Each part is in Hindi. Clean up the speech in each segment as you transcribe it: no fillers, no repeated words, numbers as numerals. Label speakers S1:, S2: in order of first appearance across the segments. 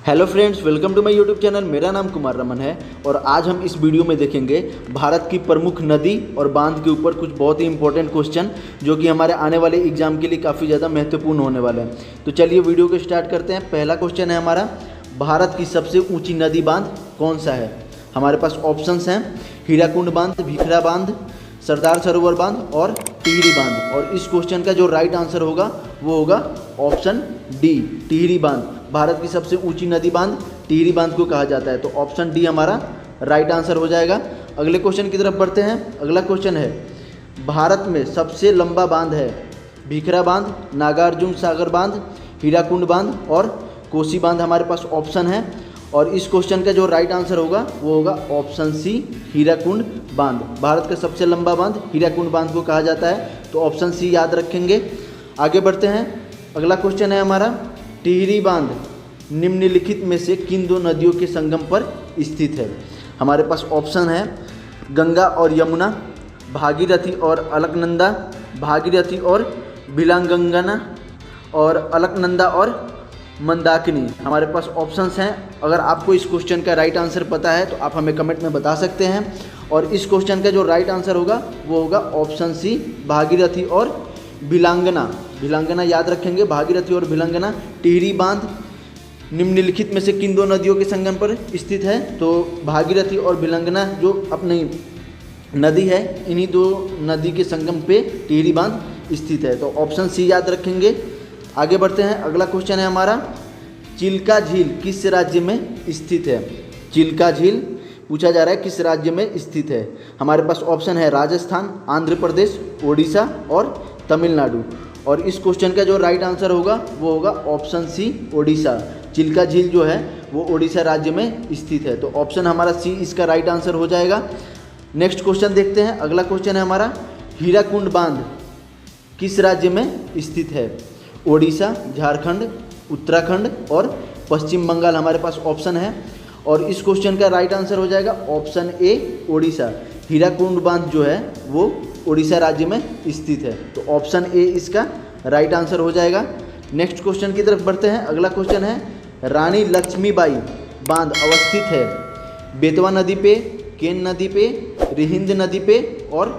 S1: Hello friends, welcome to my YouTube channel. मेरा नाम कुमार रमन है और आज हम इस वीडियो में देखेंगे भारत की प्रमुख नदी और बांध के ऊपर कुछ बहुत ही इंपॉर्टेंट क्वेश्चन जो कि हमारे आने वाले एग्जाम के लिए काफ़ी ज़्यादा महत्वपूर्ण होने वाले हैं। तो चलिए वीडियो को स्टार्ट करते हैं। पहला क्वेश्चन है हमारा, भारत की सबसे ऊँची नदी बांध कौन सा है। हमारे पास ऑप्शंस हैं हीराकुंड बांध, भिखरा बांध, सरदार सरोवर बांध और टिहरी बांध। और इस क्वेश्चन का जो राइट आंसर होगा वो होगा ऑप्शन डी, टिहरी बांध। भारत की सबसे ऊंची नदी बांध टिहरी बांध को कहा जाता है। तो ऑप्शन डी हमारा राइट आंसर हो जाएगा। अगले क्वेश्चन की तरफ बढ़ते हैं। अगला क्वेश्चन है, भारत में सबसे लंबा बांध है भिखरा बांध, नागार्जुन सागर बांध, हीराकुंड बांध और कोसी बांध। हमारे पास ऑप्शन है और इस क्वेश्चन का जो राइट आंसर होगा वो होगा ऑप्शन सी, हीराकुंड बांध। भारत का सबसे लंबा बांध हीराकुंड बांध को कहा जाता है। तो ऑप्शन सी याद रखेंगे। आगे बढ़ते हैं। अगला क्वेश्चन है हमारा, टिहरी बांध निम्नलिखित में से किन दो नदियों के संगम पर स्थित है। हमारे पास ऑप्शन है गंगा और यमुना, भागीरथी और अलकनंदा, भागीरथी और भिलांगंगना और अलकनंदा और मंदाकिनी। हमारे पास ऑप्शंस हैं। अगर आपको इस क्वेश्चन का राइट आंसर पता है तो आप हमें कमेंट में बता सकते हैं। और इस क्वेश्चन का जो राइट आंसर होगा वो होगा ऑप्शन सी, भागीरथी और भिलांगना। भिलांगना याद रखेंगे, भागीरथी और भिलांगना। टिहरी बांध निम्नलिखित में से किन दो नदियों के संगम पर स्थित है। तो भागीरथी और भिलांगना जो अपनी नदी है, इन्हीं दो नदी के संगम पे टिहरी बांध स्थित है। तो ऑप्शन सी याद रखेंगे। आगे बढ़ते हैं। अगला क्वेश्चन है हमारा, चिल्का झील किस राज्य में स्थित है। चिल्का झील पूछा जा रहा है किस राज्य में स्थित है। हमारे पास ऑप्शन है राजस्थान, आंध्र प्रदेश, ओडिशा और तमिलनाडु। और इस क्वेश्चन का जो राइट आंसर होगा वो होगा ऑप्शन सी, ओडिशा। चिल्का झील जो है वो ओडिशा राज्य में स्थित है। तो ऑप्शन हमारा सी इसका राइट आंसर हो जाएगा। नेक्स्ट क्वेश्चन देखते हैं। अगला क्वेश्चन है हमारा, हीराकुंड बांध किस राज्य में स्थित है। ओडिशा, झारखंड, उत्तराखंड और पश्चिम बंगाल। हमारे पास ऑप्शन है और इस क्वेश्चन का राइट आंसर हो जाएगा ऑप्शन ए, ओडिशा। हीराकुंड बांध जो है वो ओडिशा राज्य में स्थित है। तो ऑप्शन ए इसका राइट आंसर हो जाएगा। नेक्स्ट क्वेश्चन की तरफ बढ़ते हैं। अगला क्वेश्चन है, रानी लक्ष्मीबाई बांध अवस्थित है बेतवा नदी पे, केन नदी पे, रिहिंद नदी पे और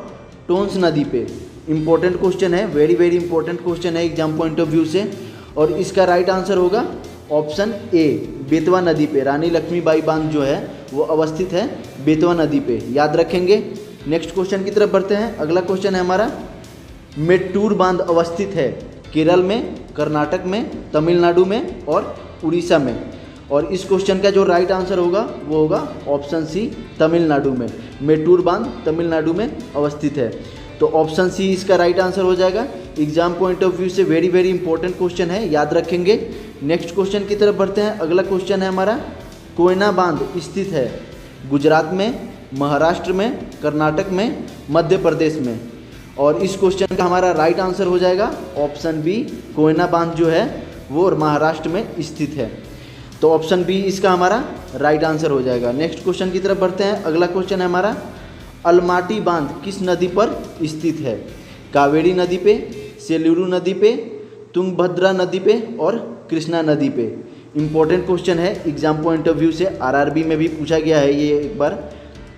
S1: टोंस नदी पे। इंपॉर्टेंट क्वेश्चन है, वेरी वेरी इंपॉर्टेंट क्वेश्चन है एग्जाम पॉइंट ऑफ व्यू से। और इसका राइट आंसर होगा ऑप्शन ए, बेतवा नदी पे। रानी लक्ष्मीबाई बांध जो है वो अवस्थित है बेतवा नदी पे, याद रखेंगे। नेक्स्ट क्वेश्चन की तरफ बढ़ते हैं। अगला क्वेश्चन है हमारा, मेट्टूर बांध अवस्थित है केरल में, कर्नाटक में, तमिलनाडु में और उड़ीसा में। और इस क्वेश्चन का जो राइट आंसर होगा वो होगा ऑप्शन सी, तमिलनाडु में। मेट्टूर बांध तमिलनाडु में अवस्थित है। तो ऑप्शन सी इसका राइट आंसर हो जाएगा। एग्जाम पॉइंट ऑफ व्यू से वेरी वेरी इंपॉर्टेंट क्वेश्चन है, याद रखेंगे। नेक्स्ट क्वेश्चन की तरफ बढ़ते हैं। अगला क्वेश्चन है हमारा, कोयना बांध स्थित है गुजरात में, महाराष्ट्र में, कर्नाटक में, मध्य प्रदेश में। और इस क्वेश्चन का हमारा राइट आंसर हो जाएगा ऑप्शन बी, कोयना बांध जो है वो महाराष्ट्र में स्थित है। तो ऑप्शन बी इसका हमारा राइट आंसर हो जाएगा। नेक्स्ट क्वेश्चन की तरफ बढ़ते हैं। अगला क्वेश्चन है हमारा, अलमाटी बांध किस नदी पर स्थित है। कावेरी नदी पे, सेलूरू नदी पे, तुंगभद्रा नदी पे और कृष्णा नदी पे। इंपॉर्टेंट क्वेश्चन है एग्जाम पॉइंट ऑफ व्यू से, आरआरबी में भी पूछा गया है ये एक बार।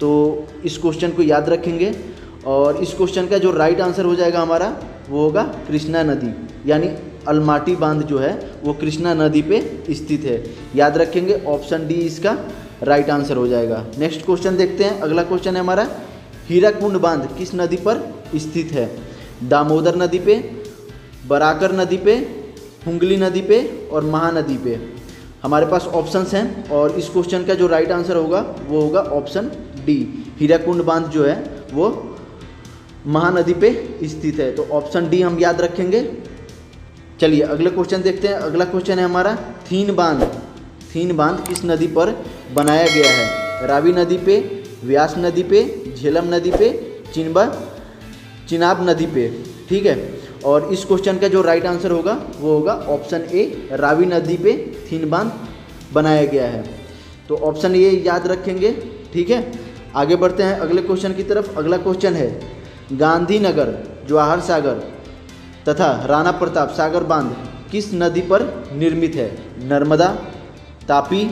S1: तो इस क्वेश्चन को याद रखेंगे। और इस क्वेश्चन का जो राइट आंसर हो जाएगा हमारा वो होगा कृष्णा नदी, यानी अलमाटी बांध जो है वो कृष्णा नदी पे स्थित है, याद रखेंगे। ऑप्शन डी इसका राइट आंसर हो जाएगा। नेक्स्ट क्वेश्चन देखते हैं। अगला क्वेश्चन है हमारा, हीराकुंड बांध किस नदी पर स्थित है। दामोदर नदी पे, बराकर नदी पे, हुंगली नदी पे और महानदी पे। हमारे पास ऑप्शंस हैं और इस क्वेश्चन का जो राइट आंसर होगा वो होगा ऑप्शन डी, हीराकुंड बांध जो है वो महानदी पे स्थित है। तो ऑप्शन डी हम याद रखेंगे। चलिए अगले क्वेश्चन देखते हैं। अगला क्वेश्चन है हमारा, थीन बांध। थीन बांध किस नदी पर बनाया गया है। रावी नदी पे, व्यास नदी पे, झेलम नदी पे, चिनाब नदी पे। ठीक है। और इस क्वेश्चन का जो राइट आंसर होगा वो होगा ऑप्शन ए, रावी नदी पे थीन बांध बनाया गया है। तो ऑप्शन ए याद रखेंगे। ठीक है। आगे बढ़ते हैं अगले क्वेश्चन की तरफ। अगला क्वेश्चन है, गांधीनगर, जवाहर सागर तथा राणा प्रताप सागर बांध किस नदी पर निर्मित है। नर्मदा, तापी,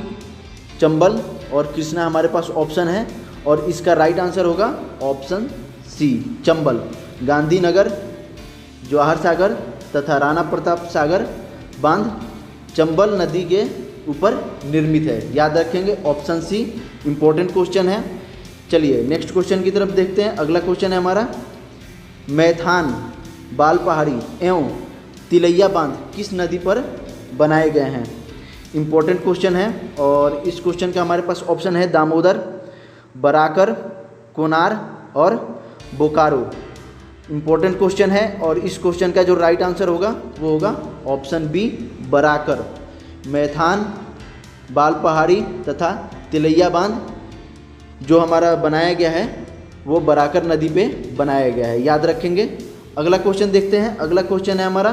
S1: चंबल और कृष्णा हमारे पास ऑप्शन है, और इसका राइट आंसर होगा ऑप्शन सी चंबल। गांधीनगर, जवाहर सागर तथा राणा प्रताप सागर बांध चंबल नदी के ऊपर निर्मित है। याद रखेंगे, ऑप्शन सी इम्पोर्टेंट क्वेश्चन है। चलिए नेक्स्ट क्वेश्चन की तरफ देखते हैं। अगला क्वेश्चन है हमारा, मैथान, बाल पहाड़ी एवं तिलैया बांध किस नदी पर बनाए गए हैं? इम्पोर्टेंट क्वेश्चन है, और इस क्वेश्चन का हमारे पास ऑप्शन है दामोदर, बराकर, कोनार और बोकारो। इम्पोर्टेंट क्वेश्चन है, और इस क्वेश्चन का जो राइट आंसर होगा वो होगा ऑप्शन बी बराकर। मैथान, बाल पहाड़ी तथा तिलैया बांध जो हमारा बनाया गया है वो बराकर नदी पे बनाया गया है। याद रखेंगे। अगला क्वेश्चन देखते हैं। अगला क्वेश्चन है हमारा,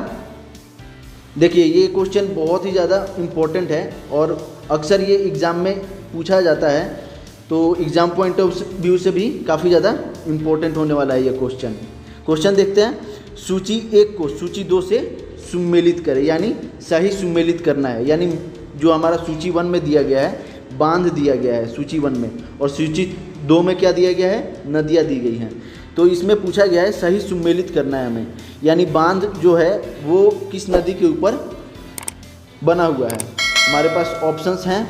S1: देखिए ये क्वेश्चन बहुत ही ज़्यादा इम्पोर्टेंट है और अक्सर ये एग्ज़ाम में पूछा जाता है, तो एग्ज़ाम पॉइंट ऑफ व्यू से भी काफ़ी ज़्यादा इम्पोर्टेंट होने वाला है ये क्वेश्चन। क्वेश्चन देखते हैं, सूची 1 को सूची 2 से सुमेलित करें, यानी सही सुमेलित करना है। यानी जो हमारा सूची 1 में दिया गया है बांध दिया गया है सूची 1 में, और सूची 2 में क्या दिया गया है? नदियाँ दी गई हैं। तो इसमें पूछा गया है सही सुमेलित करना है हमें, यानी बांध जो है वो किस नदी के ऊपर बना हुआ है। हमारे पास ऑप्शंस हैं,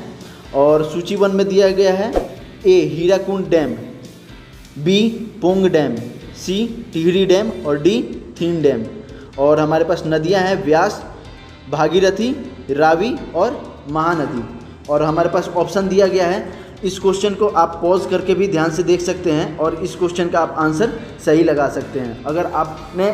S1: और सूची 1 में दिया गया है A Hirakud dam, B Pong dam, C Tehri dam और डी थीन डैम। और हमारे पास नदियां हैं व्यास, भागीरथी, रावी और महानदी। और हमारे पास ऑप्शन दिया गया है। इस क्वेश्चन को आप पॉज करके भी ध्यान से देख सकते हैं और इस क्वेश्चन का आप आंसर सही लगा सकते हैं। अगर आपने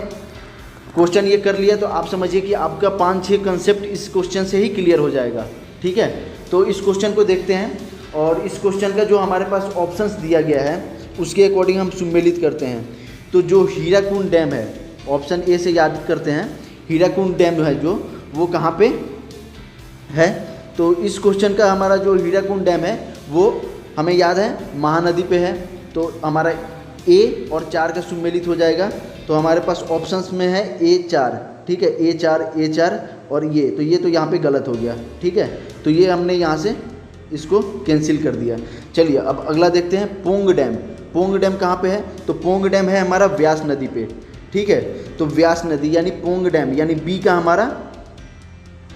S1: क्वेश्चन ये कर लिया तो आप समझिए कि आपका 5-6 कंसेप्ट इस क्वेश्चन से ही क्लियर हो जाएगा। ठीक है, तो इस क्वेश्चन को देखते हैं, और इस क्वेश्चन का जो हमारे पास ऑप्शंस दिया गया है उसके अकॉर्डिंग हम सुमेलित करते हैं। तो जो हीराकुंड डैम है, ऑप्शन ए से याद करते हैं, हीराकुंड डैम है जो वो कहाँ पे है? तो इस क्वेश्चन का हमारा जो हीराकुंड डैम है वो हमें याद है महानदी पे है। तो हमारा ए और 4 का सुमेलित हो जाएगा। तो हमारे पास ऑप्शंस में है A4, ठीक है, A4 और ये तो यहाँ पे गलत हो गया। ठीक है, तो ये हमने यहाँ से इसको कैंसिल कर दिया। चलिए अब अगला देखते हैं, पोंग डैम। पोंग डैम कहाँ पे है? तो पोंग डैम है हमारा व्यास नदी पे। ठीक है, तो व्यास नदी यानी पोंग डैम, यानी बी का हमारा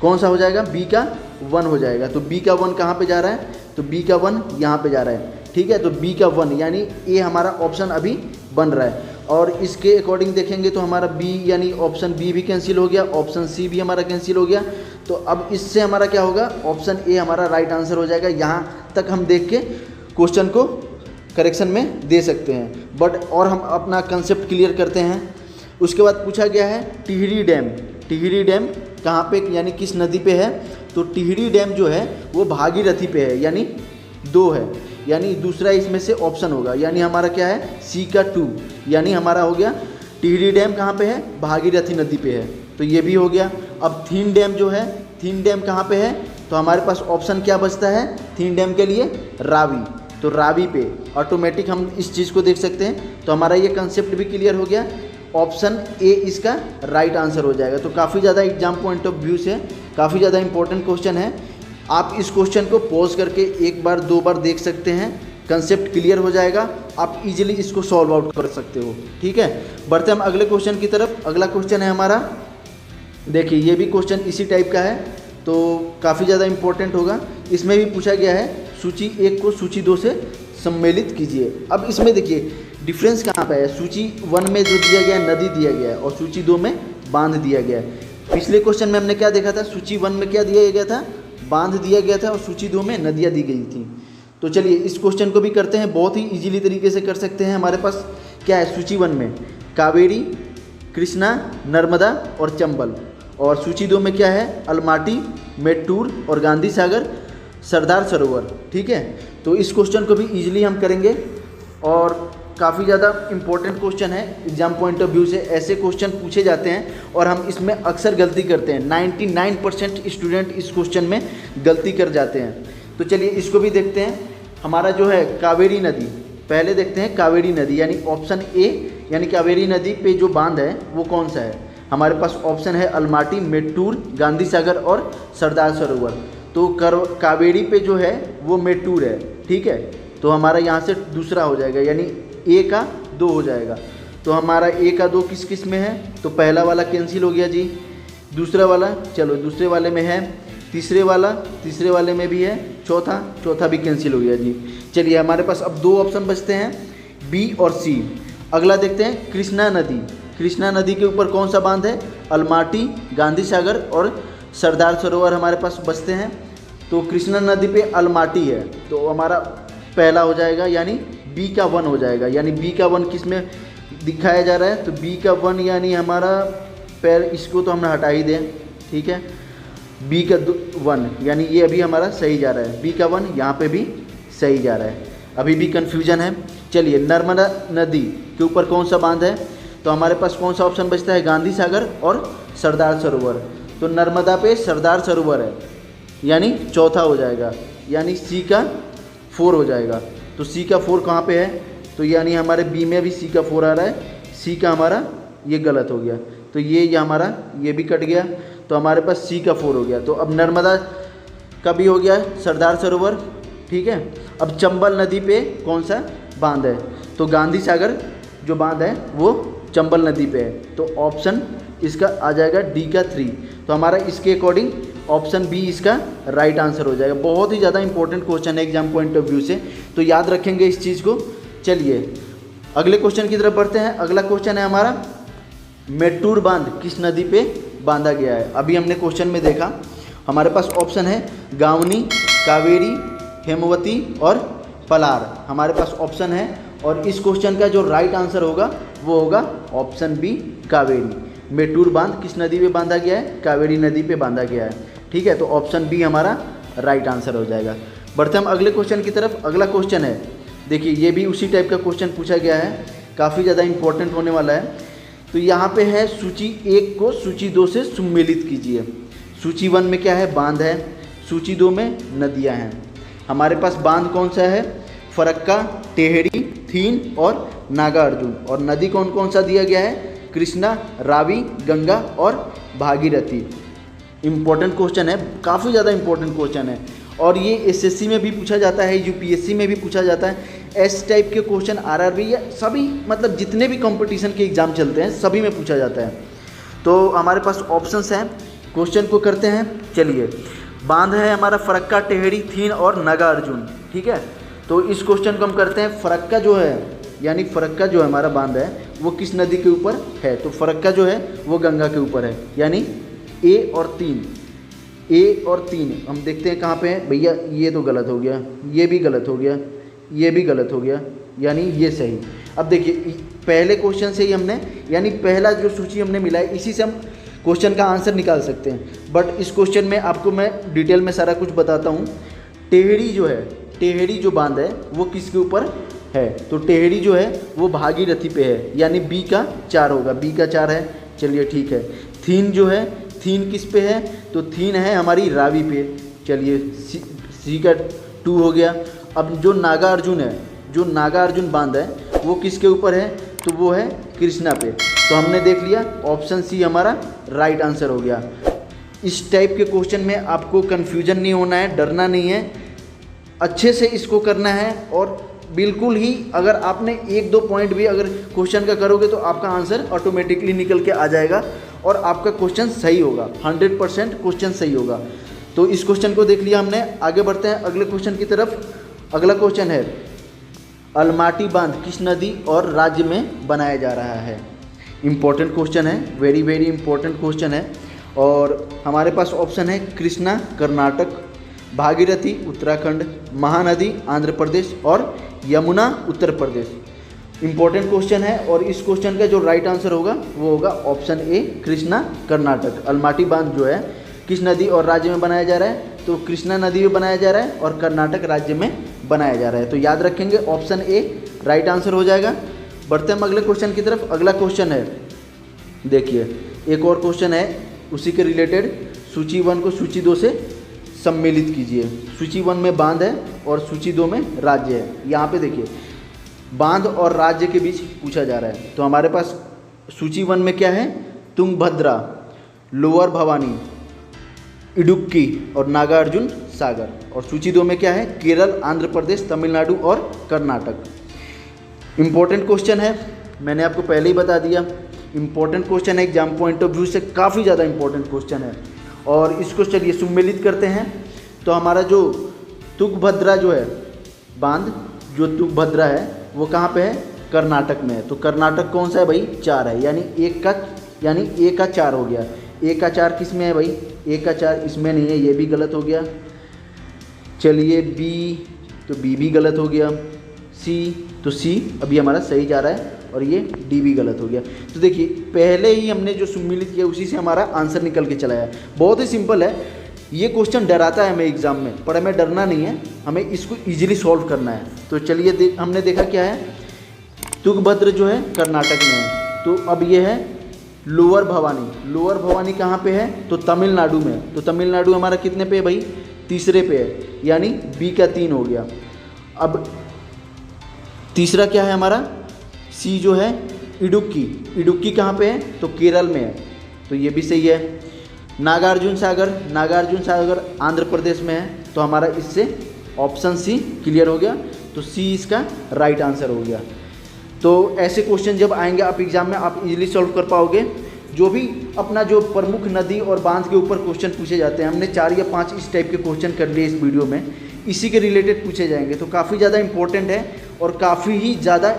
S1: कौन सा हो जाएगा? बी का 1 हो जाएगा। तो बी का 1 कहाँ पे जा रहा है? तो बी का 1 यहाँ पे जा रहा है। ठीक है, तो बी का 1 यानी ए हमारा ऑप्शन अभी बन रहा है, और इसके अकॉर्डिंग देखेंगे तो हमारा बी यानी ऑप्शन बी भी कैंसिल हो गया, ऑप्शन सी भी हमारा कैंसिल हो गया। तो अब इससे हमारा क्या होगा? ऑप्शन ए हमारा राइट आंसर हो जाएगा। यहाँ तक हम देख के क्वेश्चन को करेक्शन में दे सकते हैं, बट और हम अपना कंसेप्ट क्लियर करते हैं। उसके बाद पूछा गया है टिहरी डैम। टिहरी डैम कहाँ पे यानी किस नदी पे है? तो टिहरी डैम जो है वो भागीरथी पे है, यानी 2 है, यानी दूसरा इसमें से ऑप्शन होगा, यानी हमारा क्या है? सी का 2, यानी हमारा हो गया टिहरी डैम कहाँ पे है? भागीरथी नदी पे है, तो ये भी हो गया। अब थीन डैम जो है, थीन डैम कहाँ पे है? तो हमारे पास ऑप्शन क्या बचता है थीन डैम के लिए? रावी। तो रावी पे ऑटोमेटिक हम इस चीज़ को देख सकते हैं। तो हमारा ये कंसेप्ट भी क्लियर हो गया, ऑप्शन ए इसका राइट आंसर हो जाएगा। तो काफ़ी ज़्यादा एग्जाम पॉइंट ऑफ व्यू से काफ़ी ज़्यादा इंपॉर्टेंट क्वेश्चन है। आप इस क्वेश्चन को पॉज करके 1 बार 2 बार देख सकते हैं, कंसेप्ट क्लियर हो जाएगा, आप इजीली इसको सॉल्व आउट कर सकते हो। ठीक है, बढ़ते हम अगले क्वेश्चन की तरफ। अगला क्वेश्चन है हमारा, देखिए ये भी क्वेश्चन इसी टाइप का है, तो काफ़ी ज़्यादा इंपॉर्टेंट होगा। इसमें भी पूछा गया है सूची 1 को सूची 2 से सम्मिलित कीजिए। अब इसमें देखिए डिफरेंस कहाँ पे है? सूची 1 में जो दिया गया है नदी दिया गया है, और सूची 2 में बांध दिया गया है। पिछले क्वेश्चन में हमने क्या देखा था? सूची 1 में क्या दिया गया था? बांध दिया गया था, और सूची 2 में नदियाँ दी गई थी। तो चलिए इस क्वेश्चन को भी करते हैं, बहुत ही इजीली तरीके से कर सकते हैं। हमारे पास क्या है सूची 1 में? कावेरी, कृष्णा, नर्मदा और चंबल। और सूची 2 में क्या है? अलमाटी, मेट्टूर और गांधी सागर, सरदार सरोवर। ठीक है, तो इस क्वेश्चन को भी इजीली हम करेंगे, और काफ़ी ज़्यादा इंपॉर्टेंट क्वेश्चन है एग्जाम पॉइंट ऑफ व्यू से। ऐसे क्वेश्चन पूछे जाते हैं और हम इसमें अक्सर गलती करते हैं। 99% स्टूडेंट इस क्वेश्चन में गलती कर जाते हैं। तो चलिए इसको भी देखते हैं। हमारा जो है कावेरी नदी, पहले देखते हैं कावेरी नदी, यानी ऑप्शन ए, यानी कावेरी नदी पे जो बांध है वो कौन सा है? हमारे पास ऑप्शन है अलमाटी, मेट्टूर, गांधी सागर और सरदार सरोवर। तो कावेरी पे जो है वो मेट्टूर है, ठीक है। तो हमारा यहाँ से दूसरा हो जाएगा, यानी ए का 2 हो जाएगा। तो हमारा ए का 2 किस किस में है, तो पहला वाला कैंसिल हो गया जी, दूसरा वाला चलो दूसरे वाले में है, तीसरे वाले में भी है, चौथा भी कैंसिल हो गया जी। चलिए हमारे पास अब 2 ऑप्शन बचते हैं, बी और सी। अगला देखते हैं कृष्णा नदी। कृष्णा नदी के ऊपर कौन सा बांध है, अलमाटी, गांधी सागर और सरदार सरोवर हमारे पास बचते हैं। तो कृष्णा नदी पे अलमाटी है, तो हमारा पहला हो जाएगा, यानी बी का 1 हो जाएगा। यानी बी का 1 किस में दिखाया जा रहा है, तो बी का 1 यानी हमारा पैर, इसको तो हमने हटा ही दें, ठीक है। बी का 1 यानी ये अभी हमारा सही जा रहा है, बी का 1 यहाँ पे भी सही जा रहा है, अभी भी कन्फ्यूजन है। चलिए नर्मदा नदी के ऊपर कौन सा बांध है, तो हमारे पास कौन सा ऑप्शन बचता है, गांधी सागर और सरदार सरोवर। तो नर्मदा पे सरदार सरोवर है, यानी चौथा हो जाएगा, यानी सी का 4 हो जाएगा। तो सी का 4 कहाँ पे है, तो यानी हमारे बी में भी सी का 4 आ रहा है, सी का हमारा ये गलत हो गया, तो ये हमारा ये भी कट गया, तो हमारे पास सी का 4 हो गया। तो अब नर्मदा का भी हो गया सरदार सरोवर, ठीक है। अब चंबल नदी पे कौन सा बांध है, तो गांधी सागर जो बांध है वो चंबल नदी पे है, तो ऑप्शन इसका आ जाएगा डी का 3। तो हमारा इसके अकॉर्डिंग ऑप्शन बी इसका राइट आंसर हो जाएगा। बहुत ही ज़्यादा इंपॉर्टेंट क्वेश्चन है एग्जाम पॉइंट ऑफ व्यू से, तो याद रखेंगे इस चीज़ को। चलिए अगले क्वेश्चन की तरफ बढ़ते हैं। अगला क्वेश्चन है हमारा, मेट्टूर बांध किस नदी पे बांधा गया है। अभी हमने क्वेश्चन में देखा हमारे पास ऑप्शन है गावनी, कावेरी, हेमवती और पलार, हमारे पास ऑप्शन है। और इस क्वेश्चन का जो राइट आंसर होगा वो होगा ऑप्शन बी, कावेरी। मेट्टूर बांध किस नदी पे बांधा गया है, कावेरी नदी पे बांधा गया है, ठीक है। तो ऑप्शन बी हमारा राइट आंसर हो जाएगा। बढ़ते हम अगले क्वेश्चन की तरफ। अगला क्वेश्चन है, देखिए ये भी उसी टाइप का क्वेश्चन पूछा गया है, काफ़ी ज़्यादा इंपॉर्टेंट होने वाला है। तो यहाँ पे है सूची 1 को सूची 2 से सम्मिलित कीजिए। सूची 1 में क्या है, बांध है, सूची 2 में नदियाँ हैं। हमारे पास बांध कौन सा है, फरक्का, टेहरी, थीन और नागा अर्जुन। और नदी कौन कौन सा दिया गया है, कृष्णा, रावी, गंगा और भागीरथी। इम्पोर्टेंट क्वेश्चन है, काफ़ी ज़्यादा इम्पोर्टेंट क्वेश्चन है, और ये एसएससी में भी पूछा जाता है, यूपीएससी में भी पूछा जाता है। एस टाइप के क्वेश्चन आरआरबी या सभी, मतलब जितने भी कंपटीशन के एग्ज़ाम चलते हैं सभी में पूछा जाता है। तो हमारे पास ऑप्शंस हैं, क्वेश्चन को करते हैं। चलिए बांध है हमारा फरक्का, टेहरी, थीन और नागा अर्जुन, ठीक है। तो इस क्वेश्चन को हम करते हैं। फरक्का जो है, यानी फरक्का जो हमारा बांध है वो किस नदी के ऊपर है, तो फरक्का जो है वो गंगा के ऊपर है, यानी ए और 3 हम देखते हैं कहाँ पे है भैया। ये तो गलत हो गया, ये भी गलत हो गया, ये भी गलत हो गया, यानी ये सही। अब देखिए पहले क्वेश्चन से ही हमने, यानी पहला जो सूची हमने मिला है इसी से हम क्वेश्चन का आंसर निकाल सकते हैं। बट इस क्वेश्चन में आपको मैं डिटेल में सारा कुछ बताता हूँ। टेहरी जो है, टेहरी जो बांध है वो किसके ऊपर है, तो टेहरी जो है वो भागीरथी पे है, यानी बी का 4 होगा, बी का 4 है। चलिए ठीक है। थीन जो है, थीन किस पे है, तो थीन है हमारी रावी पे, चलिए सी का 2 हो गया। अब जो नागा अर्जुन है, जो नागा अर्जुन बांध है वो किसके ऊपर है, तो वो है कृष्णा पे। तो हमने देख लिया ऑप्शन सी हमारा राइट आंसर हो गया। इस टाइप के क्वेश्चन में आपको कन्फ्यूजन नहीं होना है, डरना नहीं है, अच्छे से इसको करना है। और बिल्कुल ही अगर आपने 1-2 पॉइंट भी अगर क्वेश्चन का करोगे तो आपका आंसर ऑटोमेटिकली निकल के आ जाएगा और आपका क्वेश्चन सही होगा, 100% क्वेश्चन सही होगा। तो इस क्वेश्चन को देख लिया हमने, आगे बढ़ते हैं अगले क्वेश्चन की तरफ। अगला क्वेश्चन है, अलमाटी बांध किस नदी और राज्य में बनाया जा रहा है। इम्पोर्टेंट क्वेश्चन है, वेरी वेरी इंपॉर्टेंट क्वेश्चन है। और हमारे पास ऑप्शन है कृष्णा कर्नाटक, भागीरथी उत्तराखंड, महानदी आंध्र प्रदेश और यमुना उत्तर प्रदेश। इम्पोर्टेंट क्वेश्चन है और इस क्वेश्चन का जो राइट आंसर होगा वो होगा option A, Krishna Karnataka. Almaty बांध जो है किस नदी और राज्य में बनाया जा रहा है, तो कृष्णा नदी में बनाया जा रहा है और कर्नाटक राज्य में बनाया जा रहा है। तो याद रखेंगे ऑप्शन ए राइट आंसर हो जाएगा। बढ़ते हम अगले क्वेश्चन की तरफ। अगला क्वेश्चन है, देखिए एक और क्वेश्चन है उसी के रिलेटेड। सूची 1 को सूची 2 से सम्मिलित कीजिए। सूची 1 में बांध है और सूची 2 में राज्य है। यहाँ पे देखिए बांध और राज्य के बीच पूछा जा रहा है। तो हमारे पास सूची 1 में क्या है, तुंगभद्रा, लोअर भवानी, इडुक्की और नागार्जुन सागर। और सूची 2 में क्या है, केरल, आंध्र प्रदेश, तमिलनाडु और कर्नाटक। इम्पोर्टेंट क्वेश्चन है, मैंने आपको पहले ही बता दिया, इम्पोर्टेंट क्वेश्चन है, एग्जाम पॉइंट ऑफ व्यू से काफ़ी ज़्यादा इम्पोर्टेंट क्वेश्चन है। और इसको चलिए सम्मिलित करते हैं। तो हमारा जो तुंगभद्रा जो है बांध, जो तुंगभद्रा है वो कहाँ पे है, कर्नाटक में है। तो कर्नाटक कौन सा है भाई, 4 है, यानी ए का 4 हो गया। ए का 4 किस में है भाई, ए का 4 इसमें नहीं है, ये भी गलत हो गया। चलिए बी, तो बी भी गलत हो गया। सी, तो सी अभी हमारा सही जा रहा है, और ये डी भी गलत हो गया। तो देखिए पहले ही हमने जो सम्मिलित किया उसी से हमारा आंसर निकल के चला है। बहुत ही सिंपल है, ये क्वेश्चन डराता है हमें एग्जाम में, पर हमें डरना नहीं है, हमें इसको इजीली सॉल्व करना है। तो चलिए हमने देखा क्या है, तुंगभद्र जो है कर्नाटक में है। तो अब ये है लोअर भवानी। लोअर भवानी कहाँ पे है, तो तमिलनाडु में है। तो तमिलनाडु हमारा कितने पे है भाई, तीसरे पे है, यानी बी का 3 हो गया। अब तीसरा क्या है हमारा, सी जो है इडुक्की। इडुक्की कहाँ पे है, तो केरल में है, तो ये भी सही है। नागार्जुन सागर आंध्र प्रदेश में है, तो हमारा इससे ऑप्शन सी क्लियर हो गया। तो सी इसका राइट आंसर हो गया। तो ऐसे क्वेश्चन जब आएंगे आप एग्जाम में, आप इजीली सॉल्व कर पाओगे। जो भी अपना जो प्रमुख नदी और बांध के ऊपर क्वेश्चन पूछे जाते हैं, हमने 4 या 5 इस टाइप के क्वेश्चन कर लिए इस वीडियो में, इसी के रिलेटेड पूछे जाएंगे। तो काफ़ी ज़्यादा इंपॉर्टेंट है और काफ़ी ही ज़्यादा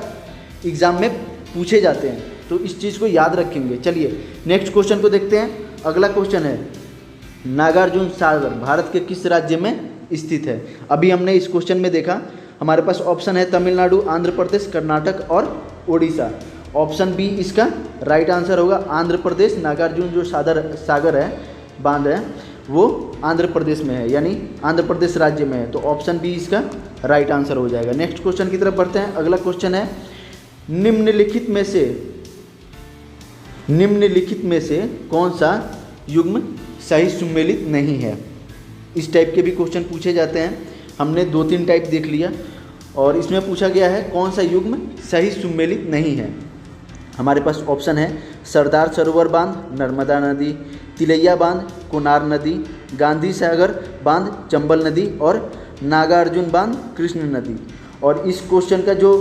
S1: एग्ज़ाम में पूछे जाते हैं, तो इस चीज़ को याद रखेंगे। चलिए नेक्स्ट क्वेश्चन को देखते हैं। अगला क्वेश्चन है, नागार्जुन सागर भारत के किस राज्य में स्थित है। अभी हमने इस क्वेश्चन में देखा हमारे पास ऑप्शन है तमिलनाडु, आंध्र प्रदेश, कर्नाटक और उड़ीसा। ऑप्शन बी इसका राइट आंसर होगा, आंध्र प्रदेश। नागार्जुन जो सागर है, बांध है, वो आंध्र प्रदेश में है, यानी आंध्र प्रदेश राज्य में है। तो ऑप्शन बी इसका राइट आंसर हो जाएगा। नेक्स्ट क्वेश्चन की तरफ बढ़ते हैं। अगला क्वेश्चन है, निम्नलिखित में से कौन सा युग्म सही सम्मिलित नहीं है। इस टाइप के भी क्वेश्चन पूछे जाते हैं। हमने 2-3 टाइप देख लिया, और इसमें पूछा गया है कौन सा युग्म सही सम्मिलित नहीं है। हमारे पास ऑप्शन है सरदार सरोवर बांध, नर्मदा नदी, तिलैया बांध, कोनार नदी, गांधी सागर बांध, चंबल नदी और नागार्जुन बांध, कृष्ण नदी। और इस क्वेश्चन का जो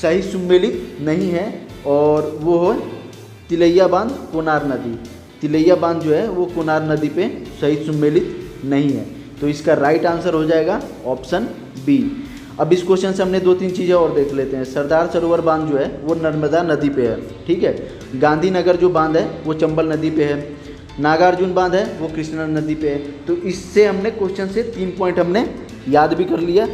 S1: सही सम्मिलित नहीं है और वो है तिलैया बांध, कोनार नदी। तिलैया बांध जो है वो कोनार नदी पे सही सम्मिलित नहीं है, तो इसका राइट आंसर हो जाएगा ऑप्शन बी। अब इस क्वेश्चन से हमने 2-3 चीज़ें और देख लेते हैं। सरदार सरोवर बांध जो है वो नर्मदा नदी पे है, ठीक है। गांधीनगर जो बांध है वो चंबल नदी पे है। नागार्जुन बांध है वो कृष्णा नदी पे है। तो इससे हमने क्वेश्चन से 3 पॉइंट हमने याद भी कर लिया,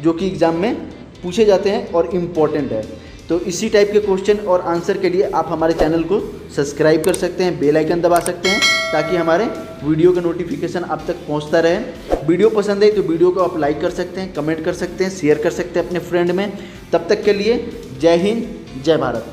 S1: जो कि एग्ज़ाम में पूछे जाते हैं और इम्पॉर्टेंट है। तो इसी टाइप के क्वेश्चन और आंसर के लिए आप हमारे चैनल को सब्सक्राइब कर सकते हैं, बेल आइकन दबा सकते हैं, ताकि हमारे वीडियो का नोटिफिकेशन आप तक पहुंचता रहे। वीडियो पसंद है तो वीडियो को आप लाइक कर सकते हैं, कमेंट कर सकते हैं, शेयर कर सकते हैं अपने फ्रेंड में। तब तक के लिए जय हिंद, जय भारत।